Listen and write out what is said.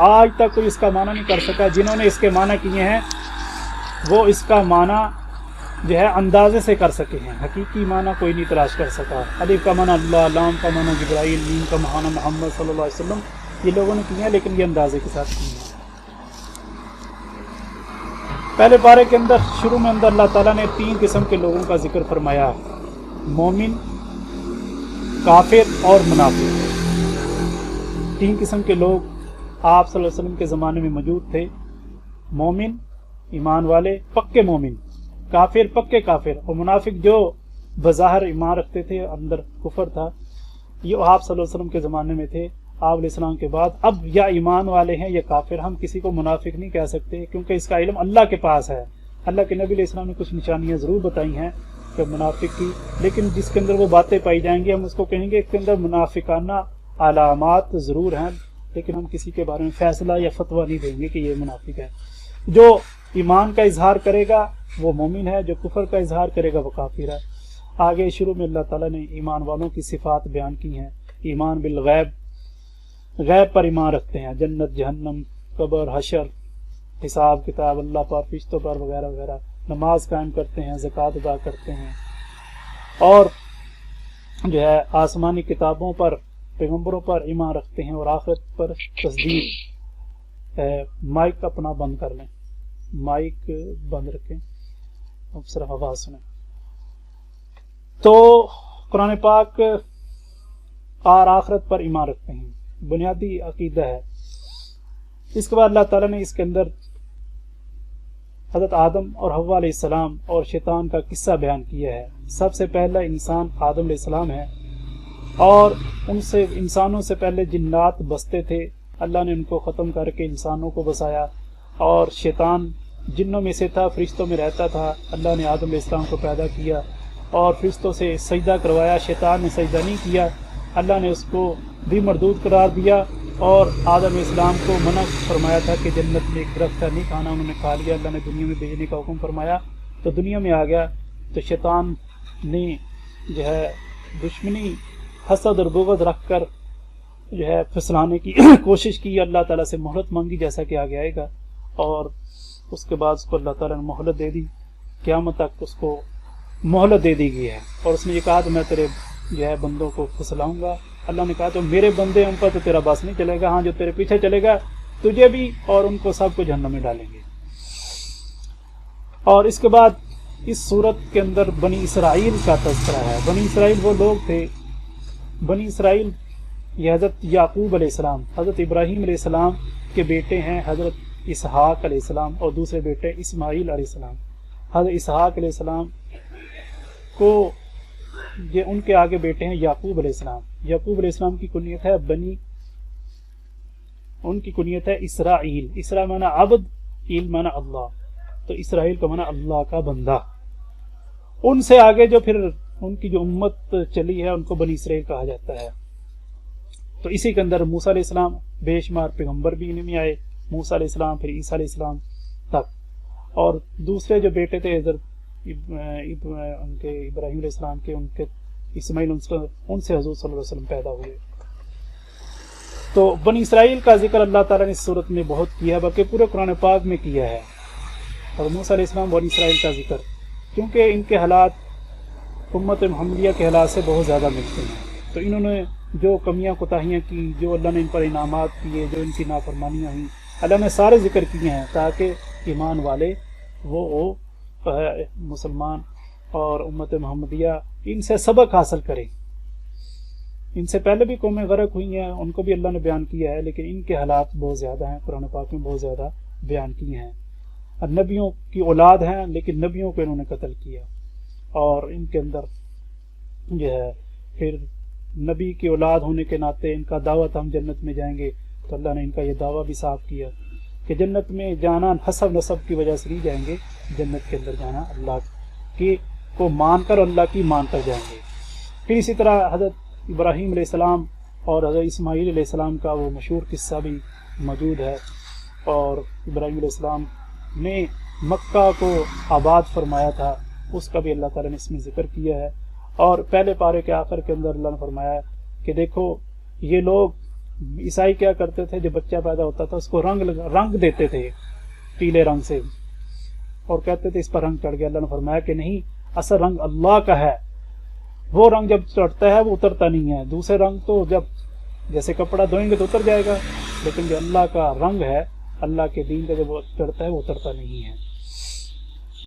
آج تک کوئی اس کا معنی نہیں کر سکا. جنہوں نے اس کے معنی کیے ہیں وہ اس کا معنی جو ہے اندازے سے کر سکے ہیں، حقیقی معنی کوئی نہیں تلاش کر سکا. الف کا معنی اللہ، لام کا معنی جبرائیل، میم کا معنی محمد صلی اللہ علیہ وسلم، یہ لوگوں نے کیے ہیں، لیکن یہ اندازے کے ساتھ کیے ہیں. پہلے پارے کے اندر شروع میں اندر اللہ تعالیٰ نے 3 قسم کے لوگوں کا ذکر فرمایا: مومن، کافر اور منافق. 3 قسم کے لوگ آپ صلی اللہ علیہ وسلم کے زمانے میں موجود تھے: مومن ایمان والے، پکے مومن، کافر پکے کافر، اور منافق جو بظاہر ایمان رکھتے تھے اندر کفر تھا. یہ آپ صلی اللہ علیہ وسلم کے زمانے میں تھے. آپ علیہ السلام کے بعد اب یا ایمان والے ہیں یا کافر. ہم کسی کو منافق نہیں کہہ سکتے کیونکہ اس کا علم اللہ کے پاس ہے. اللہ کے نبی علیہ السلام نے کچھ نشانیاں ضرور بتائی ہیں کہ منافق کی، لیکن جس کے اندر وہ باتیں پائی جائیں گی ہم اس کو کہیں گے اس کے اندر منافقانہ علامات ضرور ہیں، لیکن ہم کسی کے بارے میں فیصلہ یا فتویٰ نہیں دیں گے کہ یہ منافق ہے. جو ایمان کا اظہار کرے گا وہ مومن ہے، جو کفر کا اظہار کرے گا وہ کافر ہے. آگے شروع میں اللہ تعالیٰ نے ایمان والوں کی صفات بیان کی ہیں. ایمان بالغیب، غیب پر ایمان رکھتے ہیں، جنت، جہنم، قبر، حشر، حساب کتاب، اللہ پر، فرشتوں پر وغیرہ وغیرہ. نماز قائم کرتے ہیں، زکوٰۃ ادا کرتے ہیں، اور جو ہے آسمانی کتابوں پر، پیغمبروں پر ایمان رکھتے ہیں، اور آخرت پر تصدیق. مائک اپنا بند کر لیں، مائک بند رکھیں، اب صرف آواز سنیں. تو قرآن پاک اور آخرت پر ایمان رکھتے ہیں، بنیادی عقیدہ ہے. اس کے بعد اللہ تعالیٰ نے اس کے اندر حضرت آدم اور حوا علیہ السلام اور شیطان کا قصہ بیان کیا ہے. سب سے پہلا انسان آدم علیہ السلام ہے، اور انسانوں سے پہلے جنات بستے تھے. اللہ نے ان کو ختم کر کے انسانوں کو بسایا، اور شیطان جنوں میں سے تھا، فرشتوں میں رہتا تھا. اللہ نے آدم علیہ السلام کو پیدا کیا اور فرشتوں سے سجدہ کروایا. شیطان نے سجدہ نہیں کیا، اللہ نے اس کو بھی مردود قرار دیا، اور آدم علیہ السلام کو منع فرمایا تھا کہ جنت میں ایک درخت ہے نہیں کھانا، انہوں نے کھا لیا. اللہ نے دنیا میں بھیجنے کا حکم فرمایا تو دنیا میں آ گیا. تو شیطان نے جو ہے دشمنی، حسد اور بغض رکھ کر جو ہے پھسلانے کی کوشش کی. اللہ تعالیٰ سے مہلت مانگی، جیسا کہ آگے آئے گا، اور اس کے بعد اس کو اللہ تعالیٰ نے مہلت دے دی. قیامت تک اس کو مہلت دے دی گئی ہے، اور اس نے یہ کہا تو میں تیرے جو ہے بندوں کو پھسلاؤں گا. اللہ نے کہا تو میرے بندے ان پر تو تیرا بس نہیں چلے گا، ہاں جو تیرے پیچھے چلے گا تجھے بھی اور ان کو سب کو جہنم میں ڈالیں گے. اور اس کے بعد اس صورت کے اندر بنی اسرائیل کا تذکرہ ہے. بنی اسرائیل وہ لوگ تھے، بنی اسرائیل یہ حضرت یعقوب علیہ السلام، حضرت ابراہیم علیہ السلام کے بیٹے ہیں، حضرت اسحاق علیہ السلام، اور دوسرے بیٹے اسماعیل علیہ السلام. حضرت اسحاق علیہ السلام کو یہ ان کے آگے بیٹے ہیں یعقوب علیہ السلام. یعقوب علیہ السلام کی کنیت ہے بنی، ان کی کنیت ہے اسرائیل. اسرا معنی عبد، ایل معنی اللہ، تو اسرائیل کا معنی اللہ کا بندہ. ان سے آگے جو پھر ان کی جو امت چلی ہے ان کو بنی اسرائیل کہا جاتا ہے. تو اسی کے اندر موسیٰ علیہ السلام، بے شمار پیغمبر بھی انہیں میں آئے، موسیٰ علیہ السلام پھر عیسیٰ علیہ السلام تک. اور دوسرے جو بیٹے تھے ان کے ابراہیم علیہ السلام کے، ان کے اسماعیل، ان سے حضور صلی اللہ علیہ وسلم پیدا ہوئے. تو بنی اسرائیل کا ذکر اللہ تعالیٰ نے اس صورت میں بہت کیا ہے، بلکہ پورے قرآن پاک میں کیا ہے. اور موسیٰ علیہ السلام، بنی اسرائیل کا ذکر، کیونکہ ان کے حالات امت محمدیہ کے حالات سے بہت زیادہ ملتے ہیں. تو انہوں نے جو کمیاں کوتاہیاں کی، جو اللہ نے ان پر انعامات کیے، جو ان کی نافرمانیاں ہوئیں، اللہ نے سارے ذکر کیے ہیں تاکہ ایمان والے وہ مسلمان اور امت محمدیہ ان سے سبق حاصل کریں. ان سے پہلے بھی قومیں غرق ہوئی ہیں، ان کو بھی اللہ نے بیان کیا ہے، لیکن ان کے حالات بہت زیادہ ہیں، قرآن پاک میں بہت زیادہ بیان کیے ہیں. نبیوں کی اولاد ہیں لیکن نبیوں کو انہوں نے قتل کیا، اور ان کے اندر جو ہے پھر نبی کی اولاد ہونے کے ناطے ان کا دعویٰ تھا ہم جنت میں جائیں گے، تو اللہ نے ان کا یہ دعویٰ بھی صاف کیا کہ جنت میں جانا حسب نسب کی وجہ سے نہیں جائیں گے، جنت کے اندر جانا اللہ کی کو مان کر، اللہ کی مان کر جائیں گے. پھر اسی طرح حضرت ابراہیم علیہ السلام اور حضرت اسماعیل علیہ السلام کا وہ مشہور قصہ بھی موجود ہے. اور ابراہیم علیہ السلام نے مکہ کو آباد فرمایا تھا، اس کا بھی اللہ تعالیٰ نے اس میں ذکر کیا ہے. اور پہلے پارے کے آخر کے اندر اللہ نے فرمایا ہے کہ دیکھو یہ لوگ عیسائی کیا کرتے تھے، جب بچہ پیدا ہوتا تھا اس کو رنگ دیتے تھے پیلے رنگ سے، اور کہتے تھے اس پر رنگ چڑھ گیا۔ اللہ نے فرمایا کہ نہیں، اصل رنگ اللہ کا ہے، وہ رنگ جب چڑھتا ہے وہ اترتا نہیں ہے، دوسرے رنگ تو جب جیسے کپڑا دھوئیں گے تو اتر جائے گا، لیکن جو اللہ کا رنگ ہے، اللہ کے دین کا جب وہ چڑھتا ہے وہ اترتا نہیں ہے۔